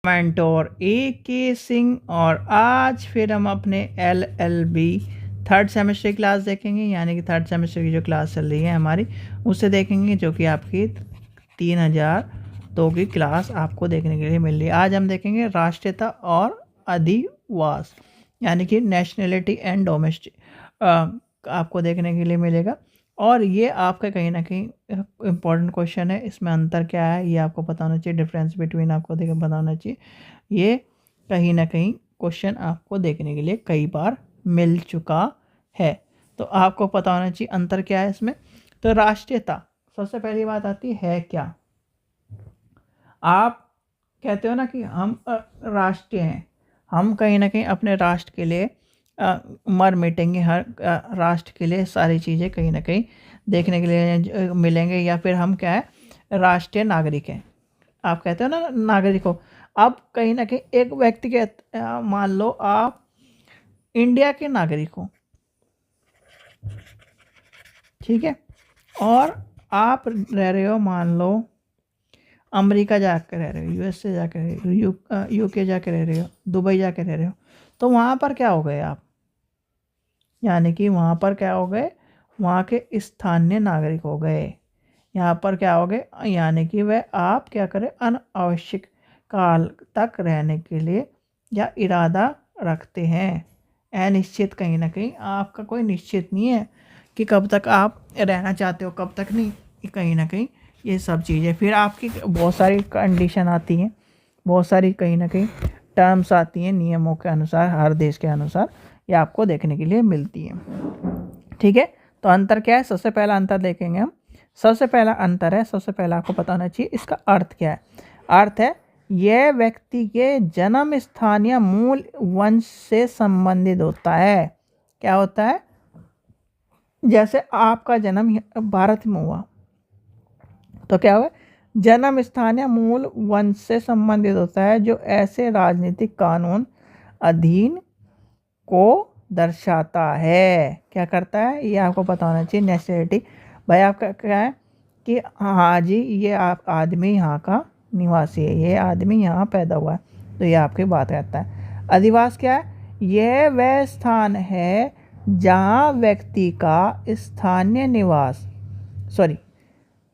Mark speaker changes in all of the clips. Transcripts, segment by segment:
Speaker 1: Mentor AK Singh और आज फिर हम अपने LLB थर्ड सेमेस्टर की क्लास देखेंगे, यानी कि थर्ड सेमेस्टर की जो क्लास चल रही है हमारी उसे देखेंगे, जो कि आपकी 3002 की क्लास आपको देखने के लिए मिल रही है। आज हम देखेंगे राष्ट्रीयता और अधिवास, यानी कि नेशनलिटी एंड डोमेस्टिक आपको देखने के लिए मिलेगा। और ये आपका कहीं ना कहीं इम्पोर्टेंट क्वेश्चन है। इसमें अंतर क्या है ये आपको पता होना चाहिए, डिफरेंस बिटवीन आपको देखिए पता होना चाहिए। ये कहीं ना कहीं क्वेश्चन आपको देखने के लिए कई बार मिल चुका है, तो आपको पता होना चाहिए अंतर क्या है इसमें। तो राष्ट्रीयता, सबसे पहली बात आती है क्या, आप कहते हो ना कि हम राष्ट्रीय हैं, हम कहीं ना कहीं अपने राष्ट्र के लिए मर मिटेंगे, हर राष्ट्र के लिए सारी चीज़ें कहीं ना कहीं देखने के लिए मिलेंगे, या फिर हम क्या है, राष्ट्रीय नागरिक हैं। आप कहते हो ना नागरिक हो। अब कहीं ना कहीं एक व्यक्ति के मान लो आप इंडिया के नागरिक हो, ठीक है, और आप रह रहे हो मान लो अमेरिका जाकर रह रहे हो, USA जाकर रह रहे हो, UK जाकर रह रहे हो, दुबई जाकर रह रहे हो, तो वहाँ पर क्या हो गए आप, यानी कि वहाँ पर क्या हो गए, वहाँ के स्थानीय नागरिक हो गए। यहाँ पर क्या हो गए, यानी कि वह आप क्या करें, अनावश्यक काल तक रहने के लिए या इरादा रखते हैं। अनिश्चित, कहीं ना कहीं आपका कोई निश्चित नहीं है कि कब तक आप रहना चाहते हो, कब तक नहीं, कहीं ना कहीं ये सब चीज़ें। फिर आपकी बहुत सारी कंडीशन आती हैं, बहुत सारी कहीं ना कहीं टर्म्स आती हैं नियमों के अनुसार, हर देश के अनुसार ये आपको देखने के लिए मिलती है, ठीक है। तो अंतर क्या है, सबसे पहला अंतर देखेंगे हम। सबसे पहला अंतर है, सबसे पहला आपको पता होना चाहिए इसका अर्थ क्या है। अर्थ है यह व्यक्ति के जन्म स्थान या मूल वंश से संबंधित होता है। क्या होता है, जैसे आपका जन्म भारत में हुआ तो क्या हुआ, जन्म स्थान या मूल वंश से संबंधित होता है, जो ऐसे राजनीतिक कानून अधीन को दर्शाता है। क्या करता है ये आपको पता होना चाहिए। नेशनलिटी, भाई आपका क्या है कि हाँ जी ये आप आदमी यहाँ का निवासी है, ये आदमी यहाँ पैदा हुआ है, तो ये आपकी बात कहता है। अधिवास क्या है, यह वह स्थान है जहाँ व्यक्ति का स्थानीय निवास, सॉरी,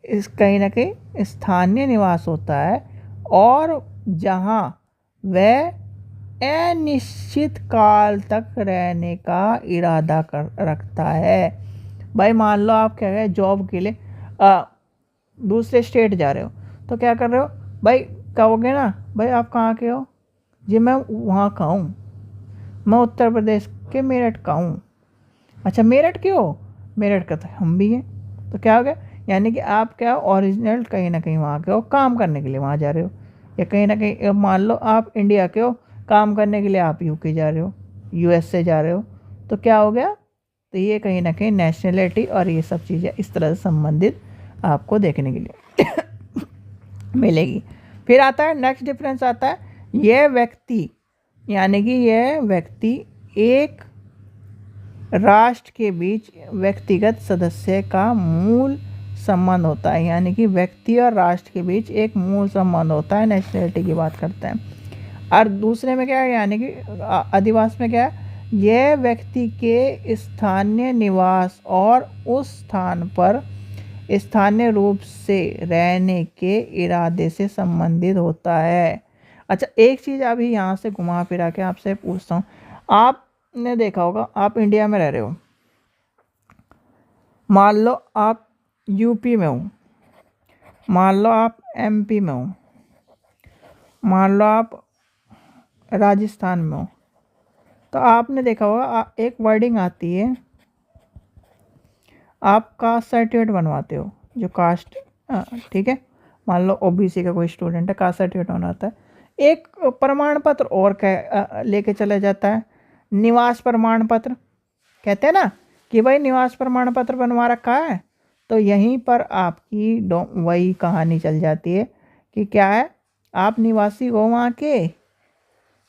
Speaker 1: इस कहीं ना कहीं स्थानीय निवास होता है, और जहाँ वह अनिश्चित काल तक रहने का इरादा कर रखता है। भाई मान लो आप क्या है, जॉब के लिए दूसरे स्टेट जा रहे हो, तो क्या कर रहे हो भाई, कहोगे ना भाई आप कहाँ के हो जी, मैं वहाँ का हूँ, मैं उत्तर प्रदेश के मेरठ का हूँ। अच्छा मेरठ के हो, मेरठ का तो हम भी हैं, तो क्या हो गया, यानी कि आप क्या ओरिजिनल कहीं ना कहीं वहाँ के हो, काम करने के लिए वहाँ जा रहे हो। या कहीं ना कहीं मान लो आप इंडिया के हो, काम करने के लिए आप UK जा रहे हो, USA जा रहे हो, तो क्या हो गया, तो ये कहीं ना कहीं नेशनलिटी और ये सब चीज़ें इस तरह से संबंधित आपको देखने के लिए मिलेगी। फिर आता है नेक्स्ट डिफरेंस आता है, यह व्यक्ति, यानी कि यह व्यक्ति एक राष्ट्र के बीच व्यक्तिगत सदस्य का मूल संबंध होता है, यानी कि व्यक्ति और राष्ट्र के बीच एक मूल संबंध होता है, नेशनलिटी की बात करते हैं। और दूसरे में क्या है, यानी कि अधिवास में क्या है, यह व्यक्ति के स्थानीय निवास और उस स्थान पर स्थानीय रूप से रहने के इरादे से संबंधित होता है। अच्छा एक चीज़ अभी यहाँ से घुमा फिरा के आपसे पूछता हूँ, आपने देखा होगा आप इंडिया में रह रहे हो, मान लो आप UP में हो, मान लो आप MP में हो, मान लो आप राजस्थान में हो, तो आपने देखा होगा एक वर्डिंग आती है, आप कास्ट सर्टिफिकेट बनवाते हो, जो कास्ट, ठीक है, मान लो OBC का कोई स्टूडेंट है, कास्ट सर्टिफिकेट बनवाता है, एक प्रमाण पत्र और लेके चला जाता है, निवास प्रमाण पत्र, कहते हैं ना कि भाई निवास प्रमाण पत्र बनवा रखा है, तो यहीं पर आपकी वही कहानी चल जाती है कि क्या है, आप निवासी हो वहाँ के,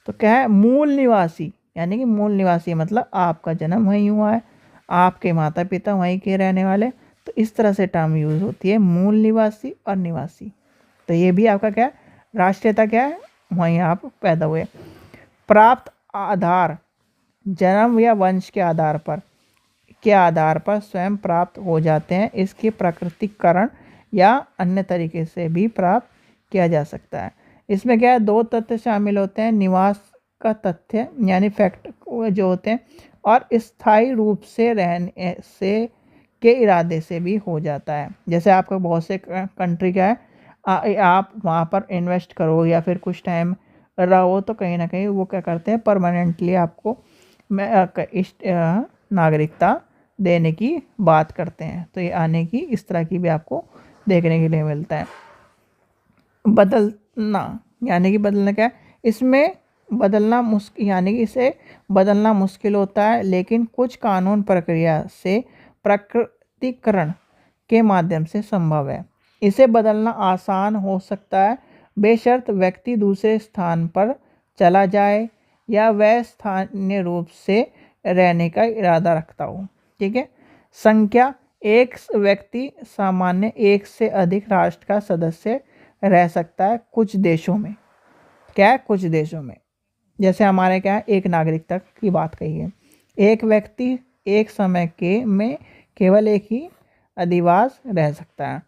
Speaker 1: तो क्या है मूल निवासी, यानी कि मूल निवासी मतलब आपका जन्म वहीं हुआ है, आपके माता पिता वहीं के रहने वाले, तो इस तरह से टर्म यूज़ होती है मूल निवासी और निवासी। तो ये भी आपका क्या है, राष्ट्रीयता क्या है, वहीं आप पैदा हुए। प्राप्त आधार जन्म या वंश के आधार पर स्वयं प्राप्त हो जाते हैं। इसके प्राकृतिकरण या अन्य तरीके से भी प्राप्त किया जा सकता है। इसमें क्या है, 2 तथ्य शामिल होते हैं, निवास का तथ्य यानी फैक्ट जो होते हैं, और स्थायी रूप से रहने से के इरादे से भी हो जाता है। जैसे आपका बहुत से कंट्री क्या है, आप वहाँ पर इन्वेस्ट करो या फिर कुछ टाइम रहो तो कहीं ना कहीं वो क्या करते हैं, परमानेंटली आपको नागरिकता देने की बात करते हैं। तो ये आने की इस तरह की भी आपको देखने के लिए मिलता है। बदलना यानी कि बदलना क्या है, इसमें बदलना मुश्किल यानी कि इसे बदलना मुश्किल होता है, लेकिन कुछ कानून प्रक्रिया से प्रकटीकरण के माध्यम से संभव है। इसे बदलना आसान हो सकता है बेशर्त व्यक्ति दूसरे स्थान पर चला जाए या वह स्थानीय रूप से रहने का इरादा रखता हो। ठीक है। संख्या, एक व्यक्ति सामान्य 1 से अधिक राष्ट्र का सदस्य रह सकता है कुछ देशों में। क्या है, कुछ देशों में। जैसे हमारे क्या है, एक नागरिकता की बात कही है। एक व्यक्ति एक समय के में केवल एक ही अधिवास रह सकता है।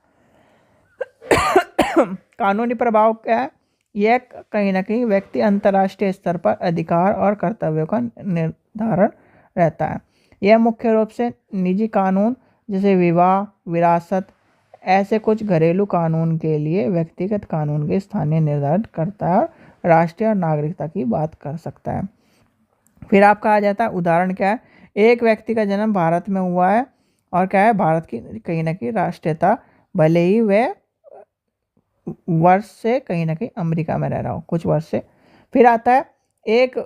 Speaker 1: कानूनी प्रभाव क्या है, यह कहीं ना कहीं व्यक्ति अंतर्राष्ट्रीय स्तर पर अधिकार और कर्तव्यों का निर्धारण रहता है। यह मुख्य रूप से निजी कानून जैसे विवाह, विरासत, ऐसे कुछ घरेलू कानून के लिए व्यक्तिगत कानून के स्थानीय निर्धारित करता है और राष्ट्रीय और नागरिकता की बात कर सकता है। फिर आपका आ जाता है उदाहरण क्या है, एक व्यक्ति का जन्म भारत में हुआ है और क्या है, भारत की कहीं ना कहीं राष्ट्रीयता, भले ही वह वर्ष से कहीं ना कहीं अमेरिका में रह रहा हो कुछ वर्ष से। फिर आता है एक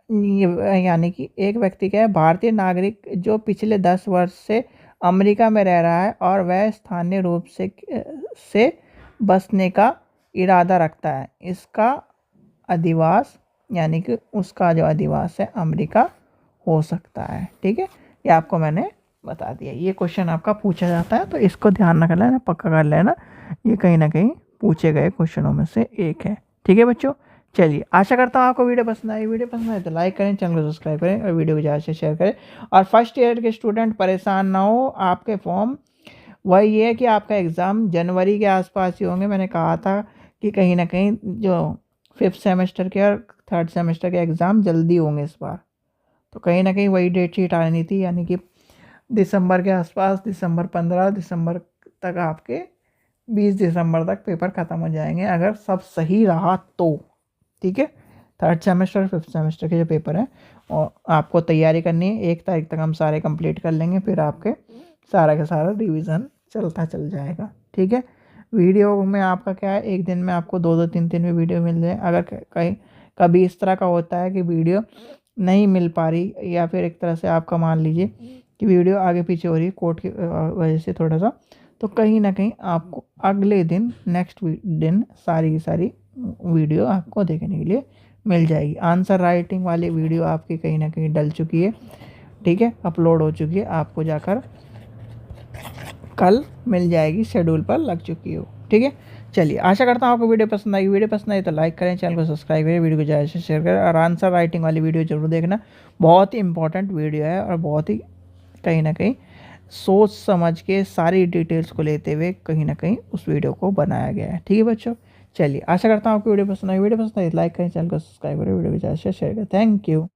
Speaker 1: यानी कि एक व्यक्ति क्या है, भारतीय नागरिक जो पिछले 10 वर्ष से अमेरिका में रह रहा है और वह स्थानीय रूप से बसने का इरादा रखता है। इसका अधिवास यानी कि उसका जो अधिवास है अमेरिका हो सकता है। ठीक है, ये आपको मैंने बता दिया। ये क्वेश्चन आपका पूछा जाता है तो इसको ध्यान रख लेना, पक्का कर लेना, ये कहीं ना कहीं पूछे गए क्वेश्चनों में से एक है। ठीक है बच्चों, चलिए आशा करता हूँ आपको वीडियो पसंद आई। वीडियो पसंद आए तो लाइक करें, चैनल को सब्सक्राइब करें और वीडियो को ज़्यादा से शेयर करें। और फर्स्ट ईयर के स्टूडेंट परेशान ना हो, आपके फॉर्म वही है कि आपका एग्ज़ाम जनवरी के आसपास ही होंगे। मैंने कहा था कि कहीं ना कहीं जो 5th सेमेस्टर के और 3rd सेमेस्टर के एग्ज़ाम जल्दी होंगे इस बार, तो कहीं ना कहीं वही डेट शीट आनी थी, यानी कि दिसंबर के आसपास, दिसंबर 15 दिसंबर तक आपके 20 दिसंबर तक पेपर ख़त्म हो जाएंगे अगर सब सही रहा तो। ठीक है, 3rd सेमेस्टर 5th सेमेस्टर के जो पेपर हैं और आपको तैयारी करनी है। 1 तारीख तक हम सारे कंप्लीट कर लेंगे, फिर आपके सारा का सारा रिवीजन चल जाएगा। ठीक है, वीडियो में आपका क्या है, एक दिन में आपको 2-2 3-3 भी वीडियो मिल जाए। अगर कहीं कभी इस तरह का होता है कि वीडियो नहीं मिल पा रही या फिर एक तरह से आपका मान लीजिए कि वीडियो आगे पीछे हो रही है कोर्ट की वजह से थोड़ा सा, तो कहीं ना कहीं आपको अगले दिन नेक्स्ट दिन सारी की सारी वीडियो आपको देखने के लिए मिल जाएगी। आंसर राइटिंग वाली वीडियो आपकी कहीं ना कहीं डल चुकी है। ठीक है, अपलोड हो चुकी है, आपको जाकर कल मिल जाएगी, शेड्यूल पर लग चुकी हो। ठीक है, चलिए आशा करता हूँ आपको वीडियो पसंद आई। वीडियो पसंद आई तो लाइक करें, चैनल को सब्सक्राइब करें, वीडियो को ज़्यादा से शेयर करें और आंसर राइटिंग वाली वीडियो जरूर देखना। बहुत ही इंपॉर्टेंट वीडियो है और बहुत ही कहीं ना कहीं सोच समझ के सारी डिटेल्स को लेते हुए कहीं ना कहीं उस वीडियो को बनाया गया है। ठीक है बच्चों, चलिए आशा करता हूँ आपको वीडियो पसंद आई। वीडियो पसंद आई लाइक करें, चैनल को सब्सक्राइब करें, वीडियो को ज़्यादा से शेयर करें। Thank you.